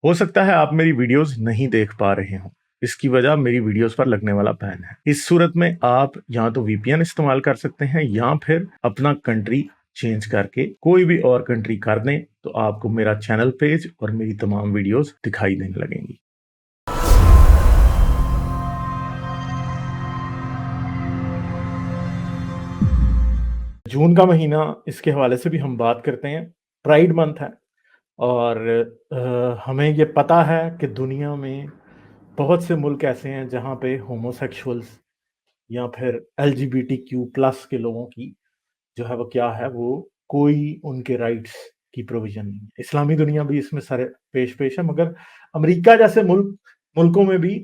ہو سکتا ہے آپ میری ویڈیوز نہیں دیکھ پا رہے ہوں، اس کی وجہ میری ویڈیوز پر لگنے والا بین ہے۔ اس صورت میں آپ یا تو وی پی این استعمال کر سکتے ہیں یا پھر اپنا کنٹری چینج کر کے کوئی بھی اور کنٹری کر دیں تو آپ کو میرا چینل پیج اور میری تمام ویڈیوز دکھائی دینے لگیں گی۔ جون کا مہینہ، اس کے حوالے سے بھی ہم بات کرتے ہیں۔ پرائیڈ منتھ ہے اور ہمیں یہ پتا ہے کہ دنیا میں بہت سے ملک ایسے ہیں جہاں پہ ہومو سیکشولز یا پھر L G B T Q plus کے لوگوں کی جو ہے وہ کیا ہے، وہ کوئی ان کے رائٹس کی پروویژن نہیں ہے۔ اسلامی دنیا بھی اس میں سر پیش ہے، مگر امریکہ جیسے ملکوں میں بھی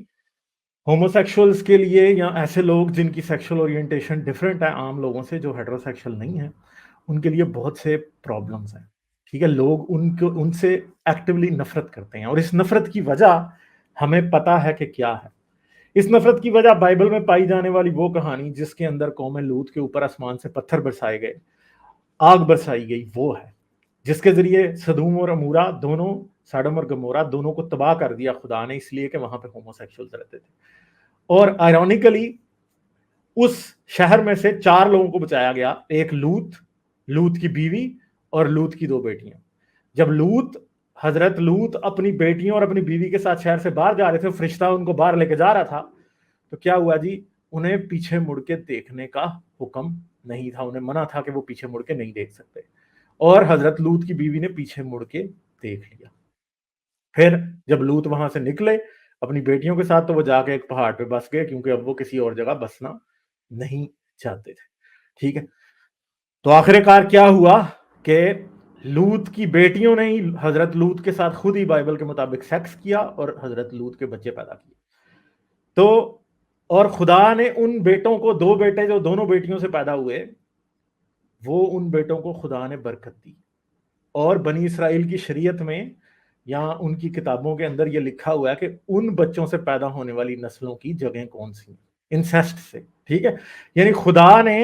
ہومو سیکشولز کے لیے یا ایسے لوگ جن کی سیکشل اورینٹیشن ڈفرینٹ ہے عام لوگوں سے جو ہیٹرو سیکشل نہیں ہیں، ان کے لیے بہت سے پرابلمز ہیں۔ ٹھیک ہے، لوگ ان سے ایکٹیولی نفرت کرتے ہیں اور اس نفرت کی وجہ ہمیں پتا ہے کہ کیا ہے۔ اس نفرت کی وجہ بائبل میں پائی جانے والی وہ کہانی جس کے اندر قوم لوط کے اوپر آسمان سے پتھر برسائے گئے، آگ برسائی گئی، وہ ہے جس کے ذریعے سدوم اور عمورہ دونوں، سڈم اور گمورہ دونوں کو تباہ کر دیا خدا نے، اس لیے کہ وہاں پہ ہومو سیکشولز رہتے تھے۔ اور آئرونیکلی اس شہر میں سے 4 لوگوں کو بچایا گیا، ایک لوط کی بیوی اور لوط کی 2 بیٹیاں۔ جب حضرت لوط اپنی بیٹیوں اور اپنی بیوی کے ساتھ شہر سے باہر جا رہے تھے، فرشتہ ان کو باہر لے کے جا رہا تھا، تو کیا ہوا جی؟ انہیں پیچھے مڑ کے دیکھنے کا حکم نہیں تھا، انہیں منع تھا کہ وہ پیچھے مڑ کے نہیں دیکھ سکتے، اور حضرت لوط کی بیوی نے پیچھے مڑ کے دیکھ لیا۔ پھر جب لوط وہاں سے نکلے اپنی بیٹیوں کے ساتھ تو وہ جا کے ایک پہاڑ پہ بس گئے، کیونکہ اب وہ کسی اور جگہ بسنا نہیں چاہتے تھے۔ ٹھیک ہے، تو آخر کار کیا ہوا کہ لوط کی بیٹیوں نے ہی حضرت لوط کے ساتھ خود ہی بائبل کے مطابق سیکس کیا اور حضرت لوط کے بچے پیدا کیے۔ تو اور خدا نے ان بیٹوں کو، 2 بیٹے جو دونوں بیٹیوں سے پیدا ہوئے، وہ ان بیٹوں کو خدا نے برکت دی۔ اور بنی اسرائیل کی شریعت میں یا ان کی کتابوں کے اندر یہ لکھا ہوا ہے کہ ان بچوں سے پیدا ہونے والی نسلوں کی جگہیں کون سی ہیں؟ انسیسٹ سے۔ ٹھیک ہے، یعنی خدا نے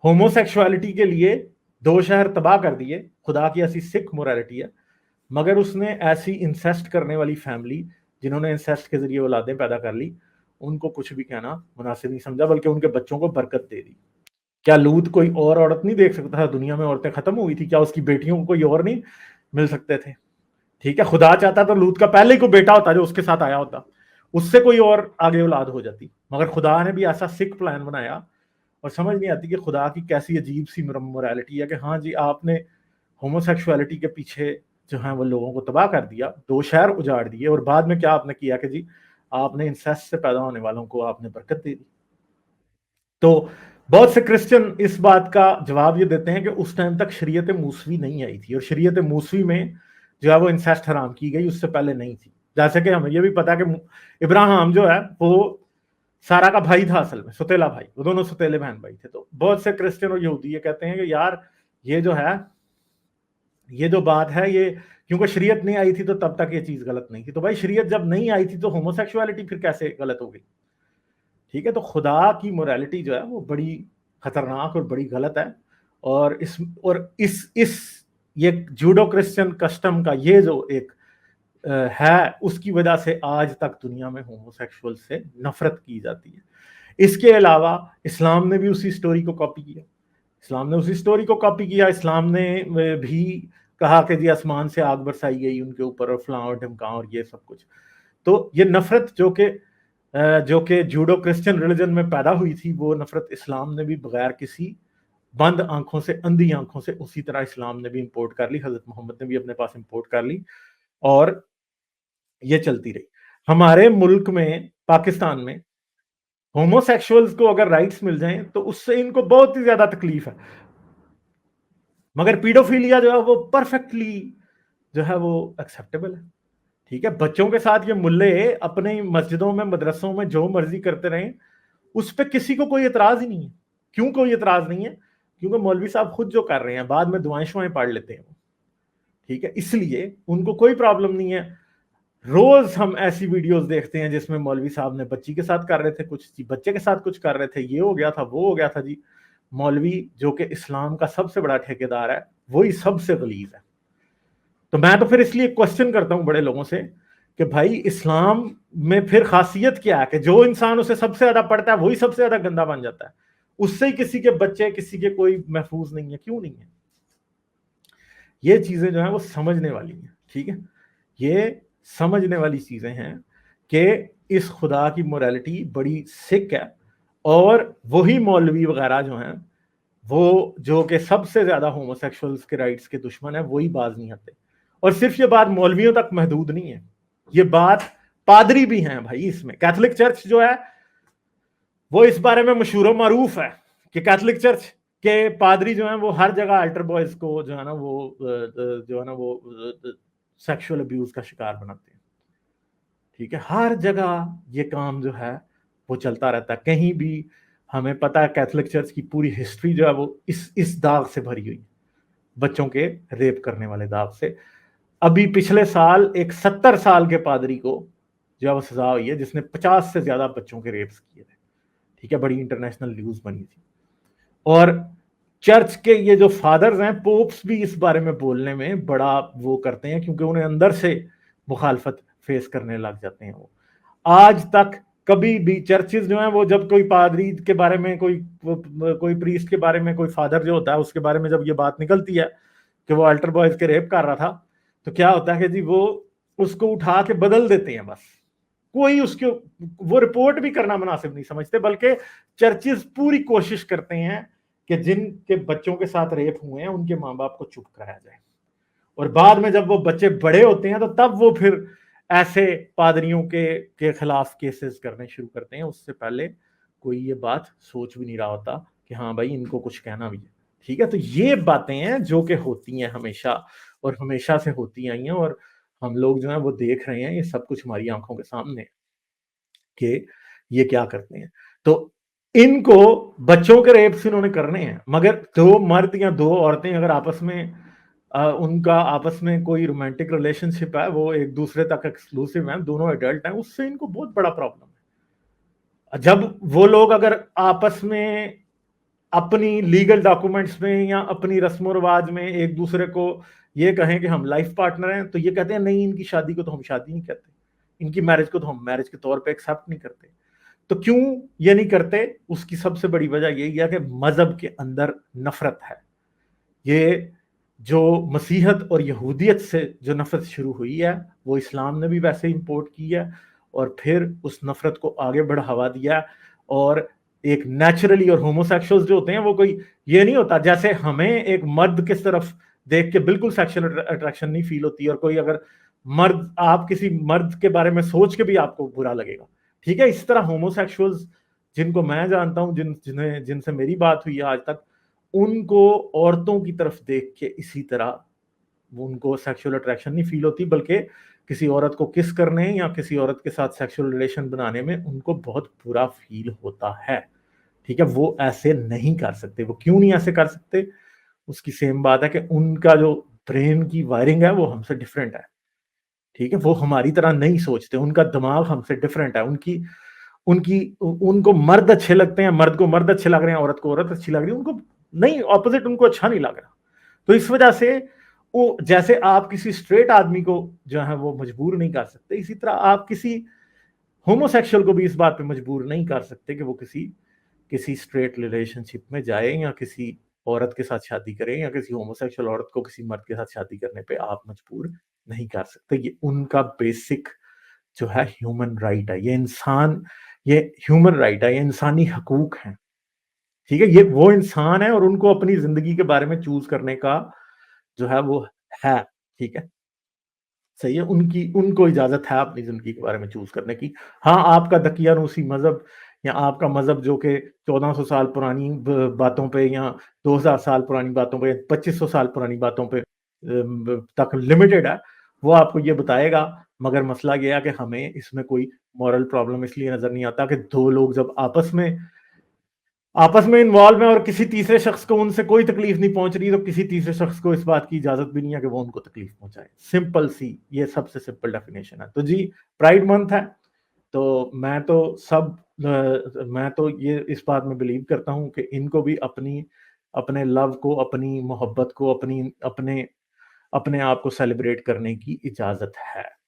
ہومو سیکشوالٹی کے لیے 2 شہر تباہ کر دیے، خدا کی ایسی سکھ موریلٹی ہے، مگر اس نے ایسی انسیسٹ کرنے والی فیملی جنہوں نے انسیسٹ کے ذریعے اولادیں پیدا کر لی، ان کو کچھ بھی کہنا مناسب نہیں سمجھا، بلکہ ان کے بچوں کو برکت دے دی۔ کیا لوط کوئی اور عورت نہیں دیکھ سکتا تھا؟ دنیا میں عورتیں ختم ہوئی تھی، کیا اس کی بیٹیوں کو کوئی اور نہیں مل سکتے تھے؟ ٹھیک ہے، خدا چاہتا تو لوط کا پہلے ہی کوئی بیٹا ہوتا جو اس کے ساتھ آیا ہوتا، اس سے کوئی اور آگے اولاد ہو جاتی، مگر خدا نے بھی ایسا سکھ پلان بنایا، اور سمجھ نہیں آتی کہ خدا کی کیسی عجیب سی موریلٹی ہے کہ ہاں جی، آپ نے ہومو سیکشوالٹی کے پیچھے جو ہیں وہ لوگوں کو تباہ کر دیا، 2 شہر اجاڑ دیے، اور بعد میں کیا آپ نے کیا کہ جی آپ نے انسیسٹ سے پیدا ہونے والوں کو آپ نے برکت دے دی۔ تو بہت سے کرسچن اس بات کا جواب یہ دیتے ہیں کہ اس ٹائم تک شریعت موسوی نہیں آئی تھی، اور شریعت موسوی میں جو ہے وہ انسیسٹ حرام کی گئی، اس سے پہلے نہیں تھی۔ جیسے کہ ہمیں یہ بھی پتا کہ ابراہیم جو ہے وہ سارا کا بھائی تھا، اصل میں ستیلا بھائی، وہ دونوں ستیلے بہن بھائی تھے۔ تو بہت سے کرسچن اور یہودی یہ کہتے ہیں کہ یار یہ جو ہے، یہ جو بات ہے، یہ کیونکہ شریعت نہیں آئی تھی تو تب تک یہ چیز غلط نہیں تھی۔ تو بھائی شریعت جب نہیں آئی تھی تو ہومو سیکشوالٹی پھر کیسے غلط ہو گئی؟ ٹھیک ہے، تو خدا کی موریلٹی جو ہے وہ بڑی خطرناک اور بڑی غلط ہے، اور اس یہ جوڈو کرسچن کسٹم کا یہ جو ایک ہے، اس کی وجہ سے آج تک دنیا میں ہومو سیکشول سے نفرت کی جاتی ہے۔ اس کے علاوہ اسلام نے بھی اسی سٹوری کو کاپی کیا، اسلام نے بھی کہا کہ جی آسمان سے آگ برسائی گئی ان کے اوپر اور فلاں اور ڈھمکاں اور یہ سب کچھ۔ تو یہ نفرت جو کہ جوڈو کرسچن ریلیجن میں پیدا ہوئی تھی، وہ نفرت اسلام نے بھی بغیر کسی بند آنکھوں سے، اندھی آنکھوں سے، اسی طرح اسلام نے بھی امپورٹ کر لی، حضرت محمد نے بھی اپنے پاس امپورٹ کر لی، اور یہ چلتی رہی۔ ہمارے ملک میں، پاکستان میں، ہومو سیکشولز کو اگر رائٹس مل جائیں تو اس سے ان کو بہت ہی زیادہ تکلیف ہے، مگر پیڈوفیلیا جو ہے وہ پرفیکٹلی جو ہے وہ ایکسیپٹیبل ہے۔ ٹھیک ہے، بچوں کے ساتھ یہ ملے اپنی مسجدوں میں، مدرسوں میں جو مرضی کرتے رہیں، اس پہ کسی کو کوئی اعتراض ہی نہیں ہے۔ کیوں کوئی اعتراض نہیں ہے؟ کیونکہ مولوی صاحب خود جو کر رہے ہیں، بعد میں دعائیں شوائیں پڑھ لیتے ہیں وہ۔ ٹھیک ہے، اس لیے ان کو کوئی پرابلم نہیں ہے۔ روز ہم ایسی ویڈیوز دیکھتے ہیں جس میں مولوی صاحب نے بچی کے ساتھ کر رہے تھے کچھ، بچے کے ساتھ کچھ کر رہے تھے، یہ ہو گیا تھا، وہ ہو گیا تھا جی۔ مولوی جو کہ اسلام کا سب سے بڑا ٹھیکیدار ہے، وہی سب سے غلیظ ہے۔ تو میں تو پھر اس لیے کوشچن کرتا ہوں بڑے لوگوں سے کہ بھائی اسلام میں پھر خاصیت کیا ہے کہ جو انسان اسے سب سے زیادہ پڑھتا ہے وہی سب سے زیادہ گندا بن جاتا ہے، اس سے ہی کسی کے بچے کسی کے کوئی محفوظ نہیں ہے. کیوں نہیں ہے؟ یہ چیزیں جو ہیں وہ سمجھنے والی ہیں. ٹھیک ہے، یہ سمجھنے والی چیزیں ہیں کہ اس خدا کی موریلٹی بڑی سک ہے، اور وہی مولوی وغیرہ جو ہیں وہ جو کہ سب سے زیادہ ہومو سیکشولز کے رائٹس کے دشمن ہیں، وہی باز نہیں آتے. اور صرف یہ بات مولویوں تک محدود نہیں ہے، یہ بات پادری بھی ہیں بھائی. اس میں کیتھولک چرچ جو ہے وہ اس بارے میں مشہور و معروف ہے کہ کیتھولک چرچ کے پادری جو ہیں وہ ہر جگہ الٹر بوائز کو جو ہے نا وہ سیکشول ابیوز کا شکار بناتے ہیں. ٹھیک ہے، ہر جگہ یہ کام جو ہے وہ چلتا رہتا ہے. کہیں بھی ہمیں پتا ہے کیتھولک چرچ کی پوری ہسٹری جو ہے وہ اس داغ سے بھری ہوئی، بچوں کے ریپ کرنے والے داغ سے. ابھی پچھلے سال ایک 70 سال کے پادری کو جو ہے وہ سزا ہوئی ہے جس نے 50 سے زیادہ بچوں کے ریپس کیے تھے. ٹھیک ہے، بڑی انٹرنیشنل نیوز بنی تھی. اور چرچ کے یہ جو فادرز ہیں، پوپس بھی اس بارے میں بولنے میں بڑا وہ کرتے ہیں کیونکہ انہیں اندر سے مخالفت فیس کرنے لگ جاتے ہیں. وہ آج تک کبھی بھی چرچز جو ہیں وہ جب کوئی پادری کے بارے میں کوئی پریسٹ کے بارے میں کوئی فادر جو ہوتا ہے اس کے بارے میں جب یہ بات نکلتی ہے کہ وہ الٹر بوائز کے ریپ کر رہا تھا، تو کیا ہوتا ہے کہ جی وہ اس کو اٹھا کے بدل دیتے ہیں. بس کوئی اس کے وہ رپورٹ بھی کرنا مناسب نہیں سمجھتے، بلکہ چرچز پوری کوشش کرتے ہیں کہ جن کے بچوں کے ساتھ ریپ ہوئے ہیں ان کے ماں باپ کو چپ کرایا جائے. اور بعد میں جب وہ بچے بڑے ہوتے ہیں تو تب وہ پھر ایسے پادریوں کے خلاف کیسز کرنے شروع کرتے ہیں. اس سے پہلے کوئی یہ بات سوچ بھی نہیں رہا ہوتا کہ ہاں بھائی ان کو کچھ کہنا بھی ہے. ٹھیک ہے، تو یہ باتیں ہیں جو کہ ہوتی ہیں ہمیشہ اور ہمیشہ سے ہوتی آئی ہیں، اور ہم لوگ جو ہیں وہ دیکھ رہے ہیں یہ سب کچھ ہماری آنکھوں کے سامنے کہ یہ کیا کرتے ہیں. تو ان کو بچوں کے ریپس انہوں نے کرنے ہیں، مگر دو مرد یا دو عورتیں اگر آپس میں ان کا آپس میں کوئی رومانٹک ریلیشن شپ ہے، وہ ایک دوسرے تک ایکسکلوسیو ہیں، دونوں ایڈلٹ ہیں، اس سے ان کو بہت بڑا پرابلم ہے. جب وہ لوگ اگر آپس میں اپنی لیگل ڈاکومنٹس میں یا اپنی رسم و رواج میں ایک دوسرے کو یہ کہیں کہ ہم لائف پارٹنر ہیں، تو یہ کہتے ہیں نہیں ان کی شادی کو تو ہم شادی نہیں کہتے، ان کی میرج کو تو ہم میرج کے طور پہ ایکسیپٹ نہیں کرتے. تو کیوں یہ نہیں کرتے؟ اس کی سب سے بڑی وجہ یہی ہے کہ مذہب کے اندر نفرت ہے. یہ جو مسیحت اور یہودیت سے جو نفرت شروع ہوئی ہے وہ اسلام نے بھی ویسے امپورٹ کی ہے، اور پھر اس نفرت کو آگے بڑھاوا دیا. اور ایک نیچرلی اور ہومو سیکشولز جو ہوتے ہیں وہ کوئی یہ نہیں ہوتا جیسے ہمیں ایک مرد کس طرف دیکھ کے بالکل سیکشل اٹریکشن نہیں فیل ہوتی، اور کوئی اگر مرد آپ کسی مرد کے بارے میں سوچ کے بھی آپ کو برا لگے گا. ٹھیک ہے، اس طرح ہومو سیکشولز جن کو میں جانتا ہوں، جن سے میری بات ہوئی ہے آج تک، ان کو عورتوں کی طرف دیکھ کے اسی طرح ان کو سیکشل اٹریکشن نہیں فیل ہوتی، بلکہ کسی عورت کو کس کرنے یا کسی عورت کے ساتھ سیکشل ریلیشن بنانے میں ان کو بہت برا فیل ہوتا ہے. ٹھیک ہے، وہ ایسے نہیں کر سکتے. وہ کیوں نہیں ایسے کر سکتے؟ اس کی سیم بات ہے کہ ان کا جو برین کی وائرنگ ہے وہ ہم سے ڈفرینٹ ہے. ٹھیک ہے، وہ ہماری طرح نہیں سوچتے، ان کا دماغ ہم سے ڈفرینٹ ہے. ان کو مرد اچھے لگتے ہیں، مرد کو مرد اچھے لگ رہے ہیں، عورت کو عورت اچھی لگ رہی ہے، ان کو نہیں، اپوزٹ ان کو اچھا نہیں لگ رہا. تو اس وجہ سے وہ جیسے آپ کسی اسٹریٹ آدمی کو جو ہے وہ مجبور نہیں کر سکتے، اسی طرح آپ کسی ہومو سیکشل کو بھی اس بات پہ مجبور نہیں کر سکتے کہ وہ کسی اسٹریٹ ریلیشن شپ میں جائے یا کسی عورت کے ساتھ شادی کریں، یا کسی ہومو سیکشل عورت کو کسی مرد کے ساتھ شادی کرنے پہ آپ مجبور نہیں کر سکتے. یہ ان کا بیسک جو ہے ہیومن رائٹ ہے، یہ ہیومن رائٹ ہے، یہ انسانی حقوق ہیں. ٹھیک ہے، یہ وہ انسان ہے اور ان کو اپنی زندگی کے بارے میں چوز کرنے کا جو ہے وہ ہے. ٹھیک ہے، صحیح ہے، ان کو اجازت ہے اپنی زندگی کے بارے میں چوز کرنے کی. ہاں، آپ کا دقیانوسی مذہب یا آپ کا مذہب جو کہ 1400 سال پرانی باتوں پہ یا 2000 سال پرانی باتوں پہ، 2500 سال پرانی باتوں پہ تک لمیٹڈ ہے، وہ آپ کو یہ بتائے گا. مگر مسئلہ یہ ہے کہ ہمیں اس میں کوئی مورل پرابلم اس لیے نظر نہیں آتا کہ دو لوگ جب آپس میں انوالو ہیں اور کسی تیسرے شخص کو ان سے کوئی تکلیف نہیں پہنچ رہی، تو کسی تیسرے شخص کو اس بات کی اجازت بھی نہیں ہے کہ وہ ان کو تکلیف پہنچائے. سمپل سی، یہ سب سے سمپل ڈیفینیشن ہے. تو جی، پرائڈ منتھ ہے، تو میں تو یہ اس بات میں بلیو کرتا ہوں کہ ان کو بھی اپنے لو کو، اپنی محبت کو، اپنے آپ کو سیلیبریٹ کرنے کی اجازت ہے.